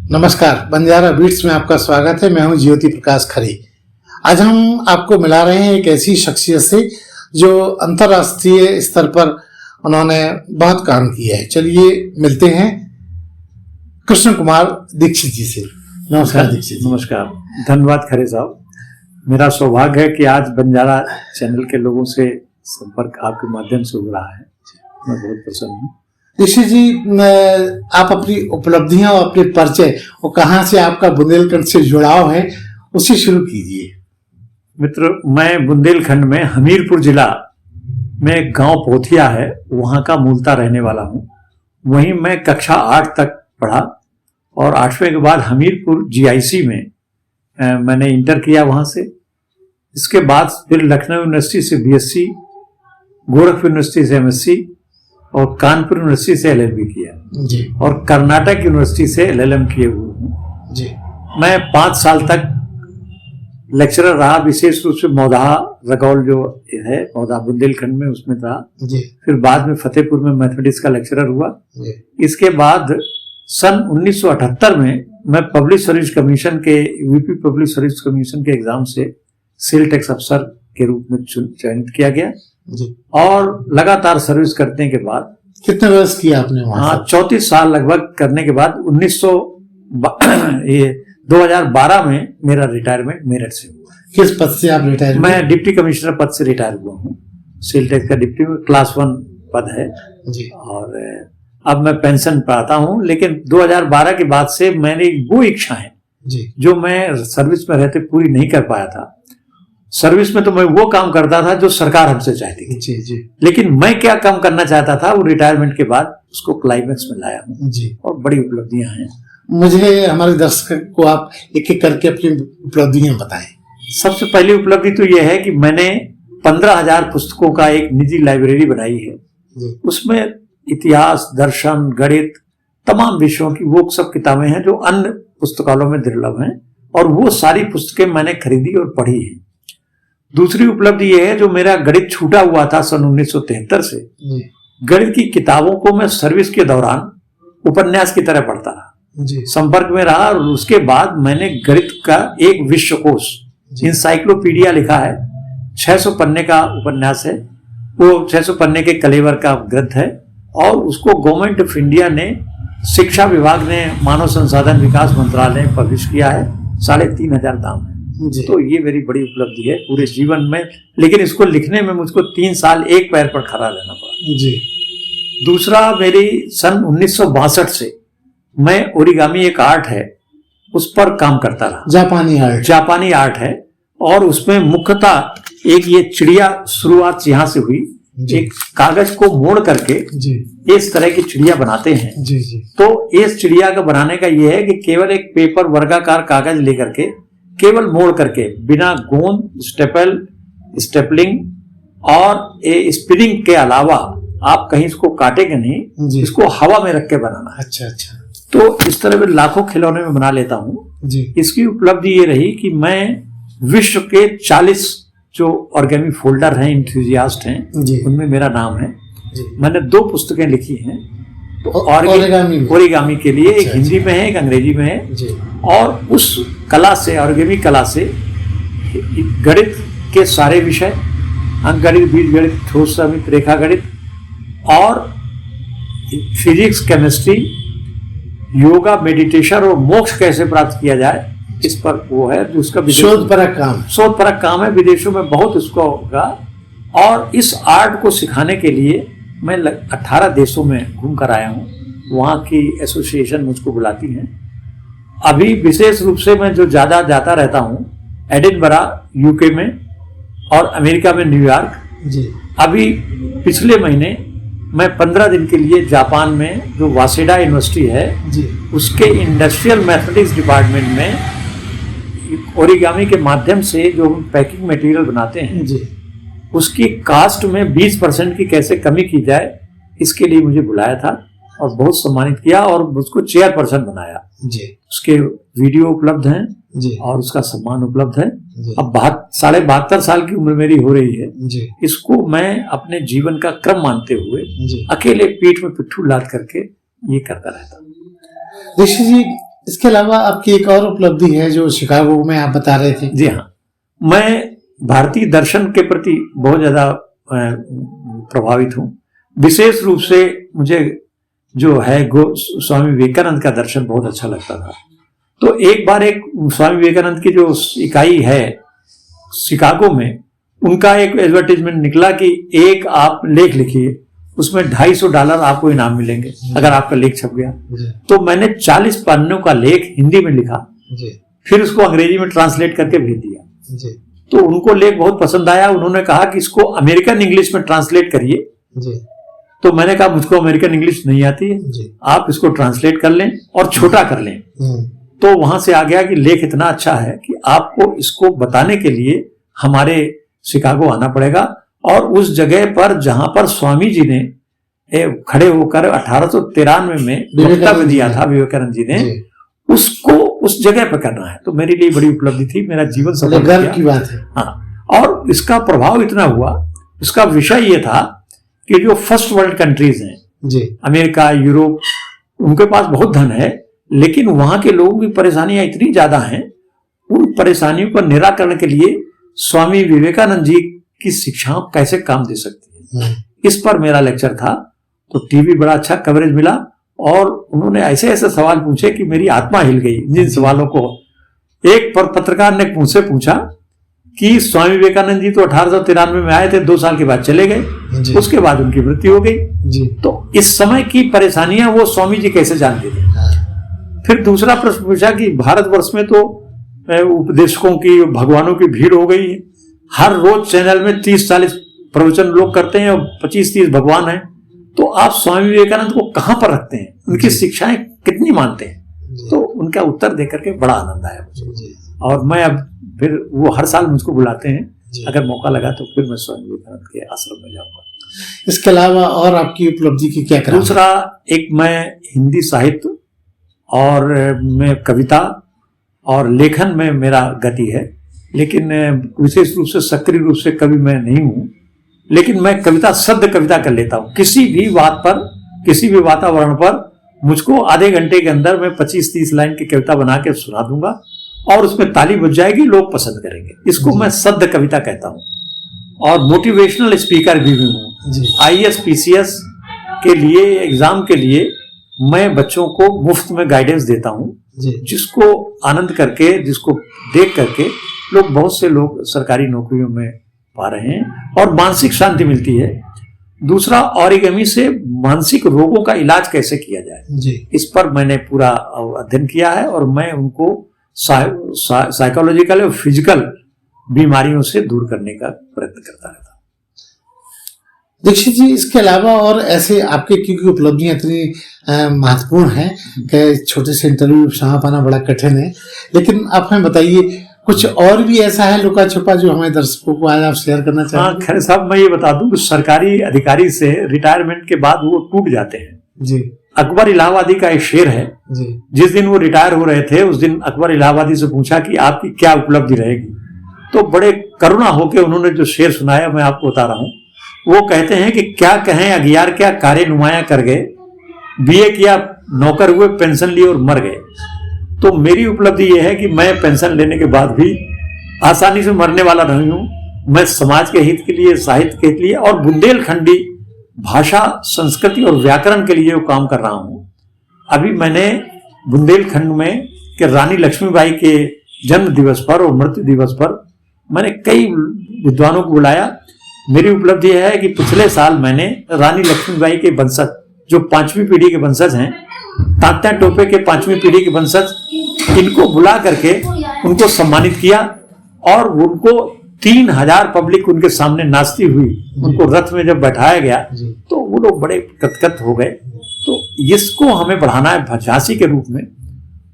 नमस्कार, बंजारा बीट्स में आपका स्वागत है। मैं हूं ज्योति प्रकाश खरे। आज हम आपको मिला रहे हैं एक ऐसी शख्सियत से जो अंतर्राष्ट्रीय स्तर पर उन्होंने बहुत काम किया है। चलिए मिलते हैं कृष्ण कुमार दीक्षित जी से। नमस्कार दीक्षित जी। नमस्कार, धन्यवाद खरे साहब। मेरा सौभाग्य है कि आज बंजारा चैनल के लोगों से संपर्क आपके माध्यम से हो रहा है। मैं बहुत प्रसन्न हूँ। दीक्षित जी, आप अपनी उपलब्धियां और अपने परिचय और कहाँ से आपका बुंदेलखंड से जुड़ाव है उसे शुरू कीजिए। मित्र, मैं बुंदेलखंड में हमीरपुर जिला में गांव पोथिया है, वहां का मूलतः रहने वाला हूँ। वहीं मैं कक्षा 8 तक पढ़ा और 8वीं के बाद हमीरपुर जीआईसी में मैंने इंटर किया वहां से। इसके बाद फिर लखनऊ यूनिवर्सिटी से बीएससी, गोरखपुर यूनिवर्सिटी से एमएससी और कानपुर यूनिवर्सिटी से एलएलबी किया जी। और कर्नाटक यूनिवर्सिटी से एलएलएम किए हुए हूँ जी। मैं 5 साल तक लेक्चरर रहा, विशेष रूप से मौदाहा रगौल जो है मौदाहा बुंदेलखंड में, उसमें था जी। फिर बाद में फतेहपुर में मैथमेटिक्स का लेक्चरर हुआ जी। इसके बाद सन 1978 में मैं पब्लिक सर्विस कमीशन के यूपी पब्लिक सर्विस कमीशन के एग्जाम से सेल टैक्स अफसर के रूप में चयनित किया गया जी। और लगातार सर्विस करने के बाद कितने वर्ष किया आपने वहां? हाँ, 34 साल लगभग करने के बाद 2012 में मेरा रिटायरमेंट मेरठ से हुआ। किस पद से आप रिटायर? मैं डिप्टी कमिश्नर पद से रिटायर हुआ हूँ। सेल टैक्स का डिप्टी क्लास 1 पद है जी। और अब मैं पेंशन पाता हूँ। लेकिन 2012 के बाद से मैंने वो इच्छा है जी जो मैं सर्विस में रहते पूरी नहीं कर पाया था। सर्विस में तो मैं वो काम करता था जो सरकार हमसे चाहती थी जी जी। लेकिन मैं क्या काम करना चाहता था वो रिटायरमेंट के बाद उसको क्लाइमेक्स में लाया हूँ जी। और बड़ी उपलब्धियां हैं। मुझे हमारे दर्शक को आप एक एक करके अपनी उपलब्धियां बताएं। सबसे पहली उपलब्धि तो यह है कि मैंने 15,000 पुस्तकों का एक निजी लाइब्रेरी बनाई है जी। उसमें इतिहास, दर्शन, गणित, तमाम विषयों की वो सब किताबें हैं जो अन्य पुस्तकालयों में दुर्लभ हैं और वो सारी पुस्तकें मैंने खरीदी और पढ़ी है। दूसरी उपलब्धि यह है जो मेरा गणित छूटा हुआ था सन 1973 से, गणित की किताबों को मैं सर्विस के दौरान उपन्यास की तरह पढ़ता रहा जी। संपर्क में रहा और उसके बाद मैंने गणित का एक विश्वकोश इंसाइक्लोपीडिया लिखा है। 600 पन्ने का उपन्यास है वो, 600 पन्ने के कलेवर का ग्रंथ है और उसको गवर्नमेंट ऑफ इंडिया ने, शिक्षा विभाग ने, मानव संसाधन विकास मंत्रालय ने पब्लिश किया है। 3,500 दाम है। तो ये मेरी बड़ी उपलब्धि है पूरे जीवन में। लेकिन इसको लिखने में मुझको 3 साल एक पैर पर खड़ा रहना पड़ा जी। दूसरा, मेरी सन 1962 से मैं ओरिगामी एक आर्ट है उस पर काम करता रहा। जापानी आर्ट है और उसमें मुख्यतः एक ये चिड़िया शुरुआत यहाँ से हुई। एक कागज को मोड़ करके जी। इस तरह की चिड़िया बनाते हैं जी जी। तो इस चिड़िया का बनाने का ये है कि केवल एक पेपर वर्गाकार कागज लेकर के केवल मोड़ करके बिना गोंद, स्टेपलिंग और स्पिनिंग के अलावा आप कहीं इसको काटेंगे नहीं, इसको हवा में रख के बनाना। अच्छा अच्छा। तो इस तरह मैं लाखों खिलौने में बना लेता हूँ। इसकी उपलब्धि ये रही कि मैं विश्व के 40 जो ऑर्गेमी फोल्डर हैं, इंथुजियास्ट हैं, उनमें मेरा नाम है। मैंने 2 पुस्तकें लिखी हैं तो ओरिगामी के लिए, एक हिंदी में है एक अंग्रेजी में है। और उस कला से, ऑर्गेमी कला से गणित के सारे विषय, अंकगणित, बीजगणित, ठोस समित, रेखा गणित और फिजिक्स, केमिस्ट्री, योगा, मेडिटेशन और मोक्ष कैसे प्राप्त किया जाए इस पर वो है। उसका शोधपरक काम है, विदेशों में बहुत उसको होगा। और इस आर्ट को सिखाने के लिए मैं 18 देशों में घूम कर आया हूँ। वहाँ की एसोसिएशन मुझको बुलाती हैं। अभी विशेष रूप से मैं जो ज़्यादा जाता रहता हूँ एडिनबरा यूके में और अमेरिका में न्यूयॉर्क जी। अभी पिछले महीने मैं 15 दिन के लिए जापान में जो वासेडा यूनिवर्सिटी है जी, उसके इंडस्ट्रियल मैथमेटिक्स डिपार्टमेंट में ओरिगामी के माध्यम से जो पैकिंग मटेरियल बनाते हैं जी, उसकी कास्ट में 20% की कैसे कमी की जाए इसके लिए मुझे बुलाया था और बहुत सम्मानित किया और उसको चेयरपर्सन बनाया जी। उसके वीडियो उपलब्ध हैं जी और उसका सम्मान उपलब्ध है। अब 72 साल की उम्र मेरी हो रही है जी। इसको मैं अपने जीवन का क्रम मानते हुए जी। अकेले पीठ में पिट्ठू लाद करके ये करता रहता हूँ। ऋषि जी, इसके अलावा आपकी एक और उपलब्धि है जो शिकागो में आप बता रहे थे। जी हाँ, मैं भारतीय दर्शन के प्रति बहुत ज्यादा प्रभावित हूँ। विशेष रूप से मुझे जो है स्वामी विवेकानंद का दर्शन बहुत अच्छा लगता था। तो एक बार एक स्वामी विवेकानंद की जो इकाई है शिकागो में, उनका एक एडवर्टीजमेंट निकला कि एक आप लेख लिखिए, उसमें $250 आपको इनाम मिलेंगे अगर आपका लेख छप गया। तो मैंने 40 पन्नों का लेख हिंदी में लिखा, फिर उसको अंग्रेजी में ट्रांसलेट करके भेज दिया। तो उनको लेख बहुत पसंद आया। उन्होंने कहा कि इसको अमेरिकन इंग्लिश में ट्रांसलेट करिए। तो मैंने कहा मुझको अमेरिकन इंग्लिश नहीं आती है, आप इसको ट्रांसलेट कर लें और छोटा कर लें। तो वहां से आ गया कि लेख इतना अच्छा है कि आपको इसको बताने के लिए हमारे शिकागो आना पड़ेगा। और उस जगह पर जहां पर स्वामी जी ने खड़े होकर 1893 में वक्तव्य दिया था विवेकानंद जी ने, उसको उस जगह पर करना है। तो मेरे लिए बड़ी उपलब्धि थी, मेरा जीवन सफल गर्व की बात है। हाँ, और इसका प्रभाव इतना हुआ, इसका विषय ये था कि जो फर्स्ट वर्ल्ड कंट्रीज हैं जी, अमेरिका, यूरोप, उनके पास बहुत धन है, लेकिन वहां के लोगों की परेशानियां इतनी ज्यादा हैं। उन परेशानियों का निराकरण के लिए स्वामी विवेकानंद जी की शिक्षाएं कैसे काम दे सकती है, इस पर मेरा लेक्चर था। तो टीवी बड़ा अच्छा कवरेज मिला और उन्होंने ऐसे ऐसे सवाल पूछे कि मेरी आत्मा हिल गई जिन सवालों को। एक पत्रकार ने मुझसे पूछा कि स्वामी विवेकानंद जी तो 1893 में आए थे, 2 साल के बाद चले गए, उसके बाद उनकी मृत्यु हो गई। तो इस समय की परेशानियां वो स्वामी जी कैसे जानते थे। फिर दूसरा प्रश्न पूछा कि भारतवर्ष में तो उपदेशकों की, भगवानों की भीड़ हो गई है, हर रोज चैनल में 30-40 प्रवचन लोग करते हैं और 25-30 भगवान हैं, तो आप स्वामी विवेकानंद को कहां पर रखते हैं, उनकी शिक्षाएं कितनी मानते हैं। तो उनका उत्तर देकर के बड़ा आनंद आया मुझे। और मैं अब फिर वो हर साल मुझको बुलाते हैं, अगर मौका लगा तो फिर मैं स्वामी विवेकानंद के आश्रम में जाऊंगा। इसके अलावा और आपकी उपलब्धि की क्या करा? दूसरा, एक मैं हिंदी साहित्य और मैं कविता और लेखन में मेरा गति है, लेकिन विशेष रूप से सक्रिय रूप से कवि मैं नहीं हूं, लेकिन मैं कविता शब्द कविता कर लेता हूं। किसी भी बात पर, किसी भी वातावरण पर मुझको आधे घंटे के अंदर मैं 25-30 लाइन की कविता बना के सुना दूंगा और उसमें ताली बज जाएगी, लोग पसंद करेंगे। इसको मैं शब्द कविता कहता हूं। और मोटिवेशनल स्पीकर भी हूं। IAS PCS के लिए, एग्जाम के लिए मैं बच्चों को मुफ्त में गाइडेंस देता हूं, जिसको आनंद करके, जिसको देख करके लोग, बहुत से लोग सरकारी नौकरियों में पा रहे हैं और मानसिक शांति मिलती है। दूसरा, ओरिगेमी से मानसिक रोगों का इलाज कैसे किया जाए, इस पर मैंने पूरा अध्ययन किया है और मैं उनको साइकोलॉजिकल और फिजिकल बीमारियों से दूर करने का प्रयत्न करता रहता हूं। दीक्षित जी, इसके अलावा और ऐसे आपके क्योंकि उपलब्धियां इतनी महत्वपूर्ण हैं कि छोटे से इंटरव्यू में पाना बड़ा कठिन है, लेकिन आप हमें बताइए कुछ और भी ऐसा है लुका छुपा जो हमें दर्शकों को आज आप शेयर करना चाहेंगे? हाँ, खैर साहब, मैं ये बता दूं कि सरकारी अधिकारी से रिटायरमेंट के बाद वो टूट जाते हैं जी। अकबर इलाहाबादी का एक शेर है जी। जिस दिन वो रिटायर हो रहे थे, उस दिन अकबर इलाहाबादी से पूछा कि आपकी क्या उपलब्धि रहेगी, तो बड़े करुणा होकर उन्होंने जो शेर सुनाया मैं आपको बता रहा हूं। वो कहते हैं कि क्या कहें अगियार क्या कार्य नुमाया कर गए, BA किया नौकर हुए, पेंशन लिए और मर गए। तो मेरी उपलब्धि यह है कि मैं पेंशन लेने के बाद भी आसानी से मरने वाला नहीं हूं। मैं समाज के हित के लिए, साहित्य के हित के लिए और बुंदेलखंडी भाषा, संस्कृति और व्याकरण के लिए वो काम कर रहा हूं। अभी मैंने बुंदेलखंड में के रानी लक्ष्मीबाई के जन्म दिवस पर और मृत्यु दिवस पर मैंने कई विद्वानों को बुलाया। मेरी उपलब्धि है कि पिछले साल मैंने रानी लक्ष्मीबाई के वंशज, जो 5वीं पीढ़ी के वंशज हैं, तात्या टोपे के 5वीं पीढ़ी के वंशज, इनको बुला करके उनको सम्मानित किया और उनको 3000 पब्लिक उनके सामने नाचती हुई उनको रथ में जब बैठाया गया तो वो लोग बड़े गदगद हो गए। तो इसको हमें बढ़ाना है झांसी के रूप में।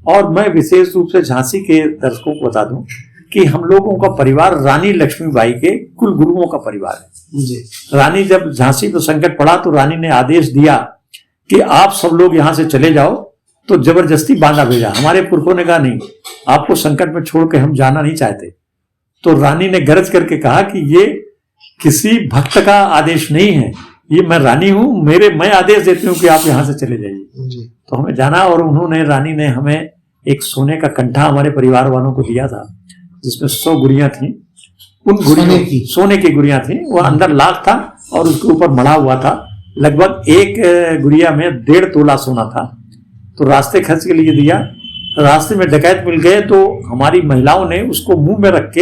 और मैं विशेष रूप से झांसी के दर्शकों को बता दूं कि हम लोगों का परिवार रानी लक्ष्मीबाई के कुल गुरुओं का परिवार है जी। रानी जब झांसी पर संकट पड़ा तो रानी ने आदेश दिया कि आप सब लोग यहां से चले जाओ, तो जबरदस्ती बांधा भेजा। हमारे पुरखों ने कहा नहीं, आपको संकट में छोड़ के हम जाना नहीं चाहते। तो रानी ने गरज करके कहा कि ये किसी भक्त का आदेश नहीं है, ये मैं रानी हूं, मैं आदेश देती हूं कि आप यहां से चले जाइए। तो हमें जाना और उन्होंने, रानी ने हमें एक सोने का कंठा हमारे परिवार वालों को दिया था, जिसमें 100 गुड़ियां थी। उन गुड़ियों सोने की गुड़ियां थी, वो अंदर लाख था और उसके ऊपर मढ़ा हुआ था। लगभग एक गुड़िया में 1.5 तोला सोना था। तो रास्ते खर्च के लिए दिया। रास्ते में डकैत मिल गए तो हमारी महिलाओं ने उसको मुंह में रख के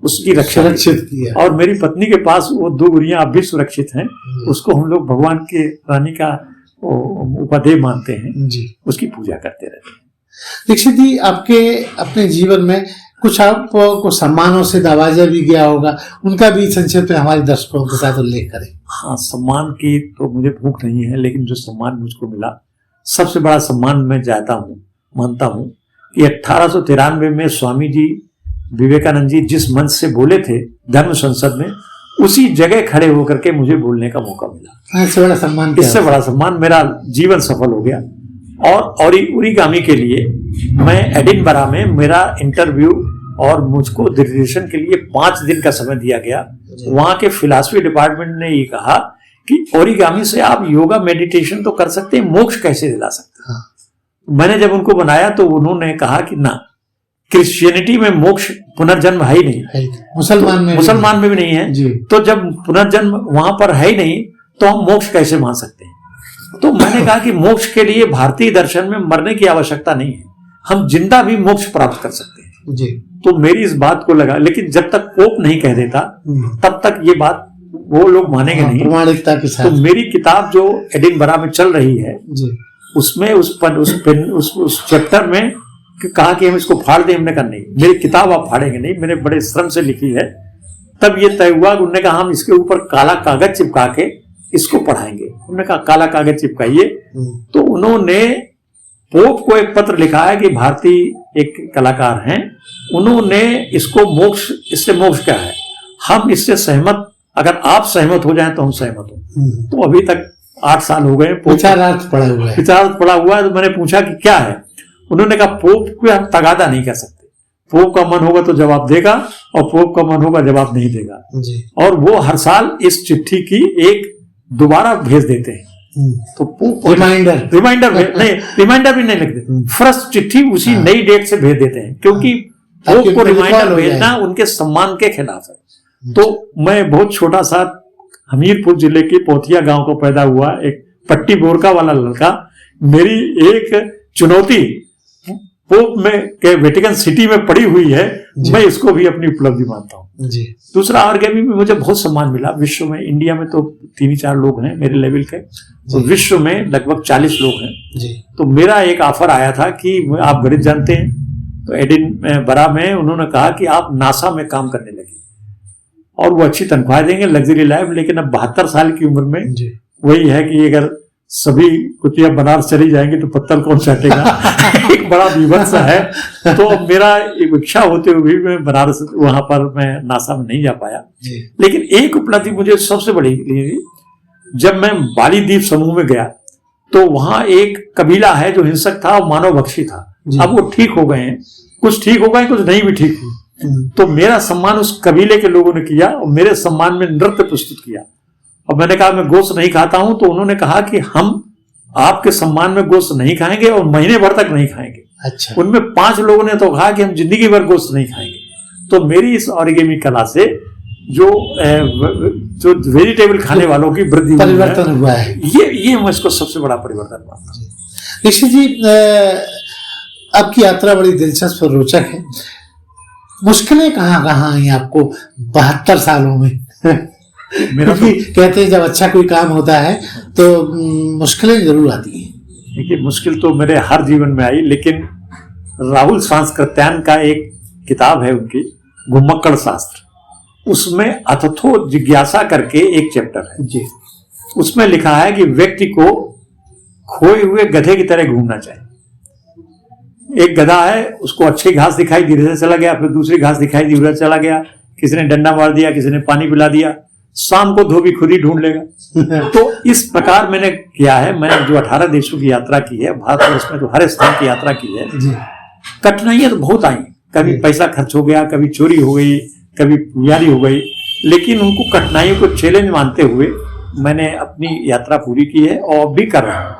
उसकी रक्षा सुरक्षित किया। और मेरी पत्नी के पास वो 2 गुड़ियां अब भी सुरक्षित हैं। उसको हम लोग भगवान के रानी का उपादेय मानते हैं जी, उसकी पूजा करते रहते हैं। दीक्षित जी, आपके अपने जीवन में कुछ आपको सम्मानों से नवाजा भी गया होगा, उनका भी संक्षिप्त में हमारे दर्शकों के साथ उल्लेख करें। हाँ, सम्मान की तो मुझे भूख नहीं है, लेकिन जो सम्मान मुझको मिला, सबसे बड़ा सम्मान मैं मानता हूँ कि 1893 में स्वामी जी विवेकानंद जी जिस मंच से बोले थे धर्म संसद में, उसी जगह खड़े होकर के मुझे बोलने का मौका मिला। इससे बड़ा सम्मान, इससे बड़ा सम्मान, मेरा जीवन सफल हो गया। और ओरिगामी के लिए मैं एडिनबरा में मेरा इंटरव्यू और मुझको डिरेक्शन के लिए 5 दिन का समय दिया गया। वहां के फिलॉसफी डिपार्टमेंट ने ये कहा कि ओरिगामी से आप योगा मेडिटेशन तो कर सकते हैं, मोक्ष कैसे दिला सकते हैं। मैंने जब उनको बनाया तो उन्होंने कहा कि ना, क्रिश्चियनिटी में मोक्ष पुनर्जन्म है ही नहीं, मुसलमान में भी नहीं है जी। तो जब पुनर्जन्म वहां पर है ही नहीं तो हम मोक्ष कैसे मान सकते हैं। तो मैंने कहा कि मोक्ष के लिए भारतीय दर्शन में मरने की आवश्यकता नहीं है, हम जिंदा भी मोक्ष प्राप्त कर सकते हैं जी। तो मेरी इस बात को लगा, लेकिन जब तक पोप नहीं कह देता तब तक ये बात वो लोग मानेंगे नहीं, प्रमाणिकता के साथ। तो मेरी किताब जो एडिनबरा में चल रही है जी, उसमें उस चैप्टर में कहा कि हम इसको फाड़ दें। हमने कहा नहीं, मेरी किताब आप फाड़ेंगे नहीं, मैंने बड़े श्रम से लिखी है। तब ये तय हुआ कि उन्होंने कहा हम इसके ऊपर काला कागज चिपका के इसको पढ़ाएंगे। उन्होंने कहा काला कागज चिपकाइए। तो उन्होंने पोप को एक पत्र लिखा है कि भारतीय एक कलाकार हैं, उन्होंने इससे मोक्ष क्या है, हम इससे सहमत, अगर आप सहमत हो जाएं तो हम सहमत हो। तो अभी तक 8 साल हो गए, विचारार्थ पड़ा हुआ है। तो मैंने पूछा कि क्या है, उन्होंने कहा पोप को हम तगादा नहीं कर सकते, पोप का मन होगा तो जवाब देगा और पोप का मन होगा जवाब नहीं देगा जी। और वो हर साल इस चिट्ठी की एक दोबारा भेज देते हैं। तो पोप रिमाइंडर भी नहीं लिखते, फ्रेश चिट्ठी उसी नई डेट से भेज देते हैं, क्योंकि पोप को रिमाइंडर भेजना उनके सम्मान के खिलाफ है। तो मैं बहुत छोटा सा हमीरपुर जिले के पोथिया गांव को पैदा हुआ एक पट्टी बोरका वाला लड़का, मेरी एक चुनौती पोप में के वेटिकन सिटी में पड़ी हुई है, मैं इसको भी अपनी उपलब्धि मानता हूँ जी। दूसरा ऑर्गेमी में मुझे बहुत सम्मान मिला विश्व में। इंडिया में तो 3-4 लोग हैं मेरे लेवल के, तो विश्व में लगभग 40 लोग हैं जी। तो मेरा एक ऑफर आया था कि आप गणित जानते हैं, तो एडिनबरा में उन्होंने कहा कि आप नासा में काम करने लगे और वो अच्छी तनख्वाह देंगे, लग्जरी लाइफ। लेकिन अब 72 साल की उम्र में वही है कि अगर सभी कुतिया बनारस चली जाएंगे तो पत्तल कौन चाटेगा एक बड़ा विवश है। तो मेरा एक इच्छा होते हुए भी मैं बनारस वहां पर मैं नासा में नहीं जा पाया। लेकिन एक उपलब्धि मुझे सबसे बड़ी लगी, जब मैं बाली द्वीप समूह में गया तो वहां एक कबीला है जो हिंसक था और मानव भक्षी था। अब वो ठीक हो गए हैं, कुछ ठीक हो गए, कुछ नहीं भी ठीक हुई। तो मेरा सम्मान उस कबीले के लोगों ने किया और मेरे सम्मान में नृत्य प्रस्तुत किया। और मैंने कहा मैं गोश्त नहीं खाता हूं, तो उन्होंने कहा कि हम आपके सम्मान में गोश्त नहीं खाएंगे और महीने भर तक नहीं खाएंगे। अच्छा। उनमें 5 लोगों ने तो कहा कि हम जिंदगी भर गोश्त नहीं खाएंगे। तो मेरी इस ऑरिगेमी कला से जो वेजिटेबल खाने वालों की वृद्धि परिवर्तन हुआ है, ये मैं इसको सबसे बड़ा परिवर्तन मानता हूँ। दीक्षित जी, आपकी यात्रा बड़ी दिलचस्प और रोचक है। मुश्किलें कहाँ आई आपको 72 सालों में? क्योंकि कहते हैं जब अच्छा कोई काम होता है तो मुश्किलें जरूर आती हैं। देखिए, मुश्किल तो मेरे हर जीवन में आई, लेकिन राहुल सांस्कृत्यायन का एक किताब है उनकी, घुमक्कड़ शास्त्र, उसमें अथथो जिज्ञासा करके एक चैप्टर है जी। उसमें लिखा है कि व्यक्ति को खोए हुए गधे की तरह घूमना चाहिए। एक गधा है, उसको अच्छी घास दिखाई दी, इधर चला गया, फिर दूसरी घास दिखाई दी, उधर चला गया, किसी ने डंडा मार दिया, किसी ने पानी पिला दिया, शाम को धोबी खुद ही ढूंढ लेगा। तो इस प्रकार मैंने किया है। मैंने जो 18 देशों की यात्रा की है, भारतवर्ष में जो हर स्थान की यात्रा की है, कठिनाइयां तो बहुत आई। कभी पैसा खर्च हो गया, कभी चोरी हो गई, कभी पुजारी हो गई, लेकिन उनको कठिनाइयों को चैलेंज मानते हुए मैंने अपनी यात्रा पूरी की है और भी कर रहा हूँ।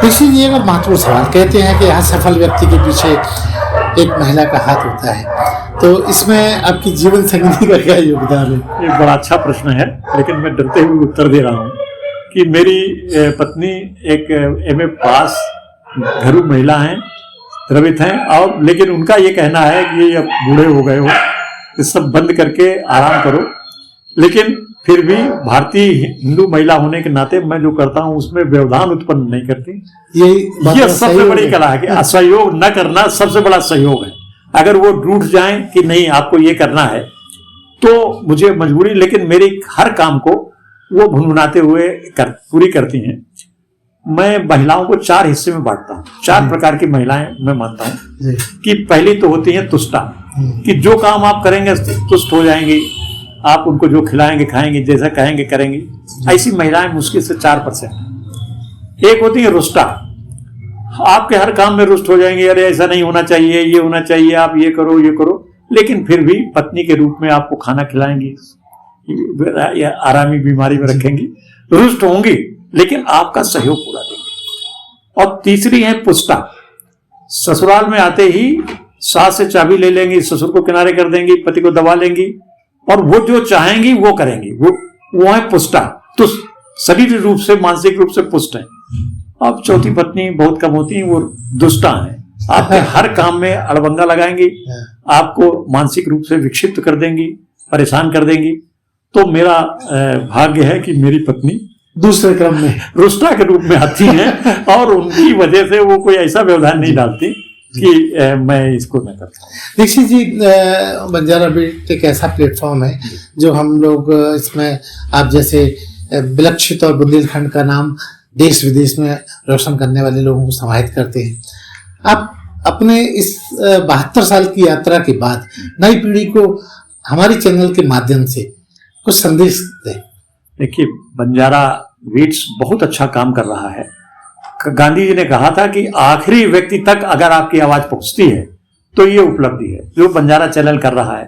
देखिए, ये एक महत्वपूर्ण सवाल। कहते हैं कि हर सफल व्यक्ति के पीछे एक महिला का हाथ होता है, तो इसमें आपकी जीवन संगिनी का क्या योगदान है? ये बड़ा अच्छा प्रश्न है, लेकिन मैं डरते हुए उत्तर दे रहा हूँ कि मेरी पत्नी एक एमए पास घरेलू महिला हैं, द्रवित हैं, और लेकिन उनका ये कहना है कि ये अब बूढ़े हो गए हो, ये सब बंद करके आराम करो। लेकिन फिर भी भारतीय हिंदू महिला होने के नाते मैं जो करता हूँ उसमें व्यवधान उत्पन्न नहीं करती। ये सबसे बड़ी कला है कि असहयोग न करना सबसे बड़ा सहयोग है। अगर वो रूठ जाएं कि नहीं आपको ये करना है तो मुझे मजबूरी, लेकिन मेरी हर काम को वो भुनभुनाते हुए पूरी करती हैं। मैं महिलाओं को 4 हिस्से में बांटता हूँ। 4 प्रकार की महिलाएं मैं मानता हूँ कि पहली तो होती है तुष्टा, कि जो काम आप करेंगे तुष्ट हो जाएंगी, आप उनको जो खिलाएंगे खाएंगे, जैसा कहेंगे करेंगी। ऐसी महिलाएं मुश्किल से 4%। एक होती है रुष्टा, आपके हर काम में रुष्ट हो जाएंगे, अरे ऐसा नहीं होना चाहिए, ये होना चाहिए, आप ये करो ये करो, लेकिन फिर भी पत्नी के रूप में आपको खाना खिलाएंगी, आरामी बीमारी में रखेंगी, रुष्ट होंगी, लेकिन आपका सहयोग पूरा देंगे। और तीसरी है पुष्टा, ससुराल में आते ही सास से चाबी ले लेंगी, ससुर को किनारे कर देंगी, पति को दबा लेंगी, और वो जो चाहेंगी वो करेंगी। वो है पुष्टा, तो शरीर रूप से मानसिक रूप से पुष्ट है। अब चौथी पत्नी बहुत कम होती है, वो दुष्टा है, आपके हर काम में अड़बंगा लगाएंगी, आपको मानसिक रूप से विक्षिप्त कर देंगी, परेशान कर देंगी। तो मेरा भाग्य है कि मेरी पत्नी दूसरे क्रम में रुष्टा के रूप में आती हैं और उनकी वजह से वो कोई ऐसा व्यवधान नहीं डालती कि मैं इसको न करता हूँ। दीक्षित जी, बंजारा बीट एक ऐसा प्लेटफॉर्म है जो हम लोग इसमें आप जैसे विलक्षित और बुंदेलखंड का नाम देश विदेश में रोशन करने वाले लोगों को समाहित करते हैं। आप अपने इस 72 साल की यात्रा के बाद नई पीढ़ी को हमारे चैनल के माध्यम से कुछ संदेश दें। देखिए, बंजारा बीट्स बहुत अच्छा काम कर रहा है। गांधी जी ने कहा था कि आखिरी व्यक्ति तक अगर आपकी आवाज पहुंचती है तो ये उपलब्धि है जो बंजारा चैनल कर रहा है।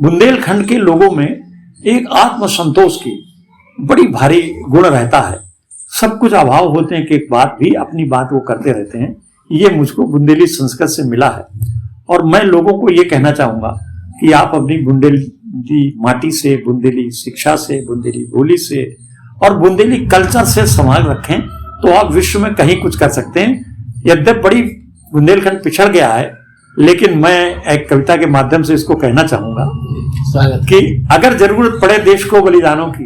बुंदेलखंड के लोगों में एक आत्मसंतोष की बड़ी भारी गुण रहता है। सब कुछ अभाव होते हैं कि बाद भी अपनी बात वो करते रहते हैं। ये मुझको बुंदेली संस्कृत से मिला है, और मैं लोगों को ये कहना चाहूंगा कि आप अपनी बुंदेली माटी से, बुंदेली शिक्षा से, बुंदेली बोली से और बुंदेली कल्चर से संभाल रखें तो आप विश्व में कहीं कुछ कर सकते हैं। यद्यप बड़ी बुंदेलखंड पिछड़ गया है, लेकिन मैं एक कविता के माध्यम से इसको कहना चाहूंगा कि अगर जरूरत पड़े देश को बलिदानों की,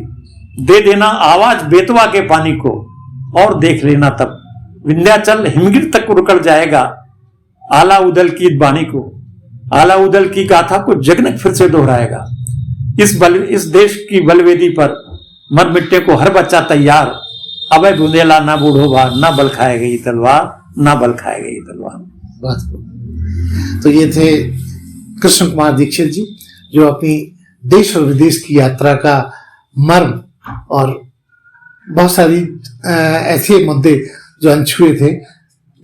दे देना आवाज बेतवा के पानी को, और देख लेना तब विंध्याचल हिमगिर तक उड़कर जाएगा आला उदल की बानी को, आला उदल की गाथा को जगनक फिर से दोहराएगा। इस देश की बलवेदी पर मर मिटने को हर बच्चा तैयार, अबे बुंदेला ना बूढ़ो भार, ना बल खाएगा ये तलवार, ना बल खाएगा ये तलवार। तो ये थे कृष्ण कुमार दीक्षित जी, जो अपनी देश और विदेश की यात्रा का मर्म और बहुत सारी ऐसे मुद्दे जो अनछुए थे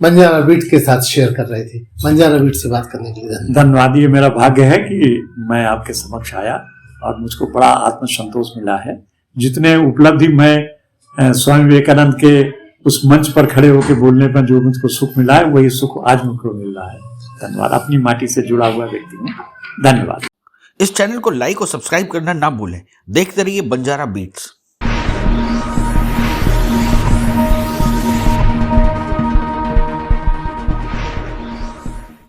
बंजारा बीट के साथ शेयर कर रहे थे। बंजारा बीट से बात करने के लिए धन्यवाद। ये मेरा भाग्य है कि मैं आपके समक्ष आया और मुझको बड़ा आत्मसंतोष मिला है। जितने उपलब्धि मैं स्वामी विवेकानंद के उस मंच पर खड़े होकर बोलने पर जो मुझको सुख मिला है, वही सुख आज मुझको मिल रहा है। धन्यवाद। अपनी माटी से जुड़ा हुआ व्यक्ति हूँ। धन्यवाद। इस चैनल को लाइक और सब्सक्राइब करना ना भूलें। देखते रहिए बंजारा बीट्स।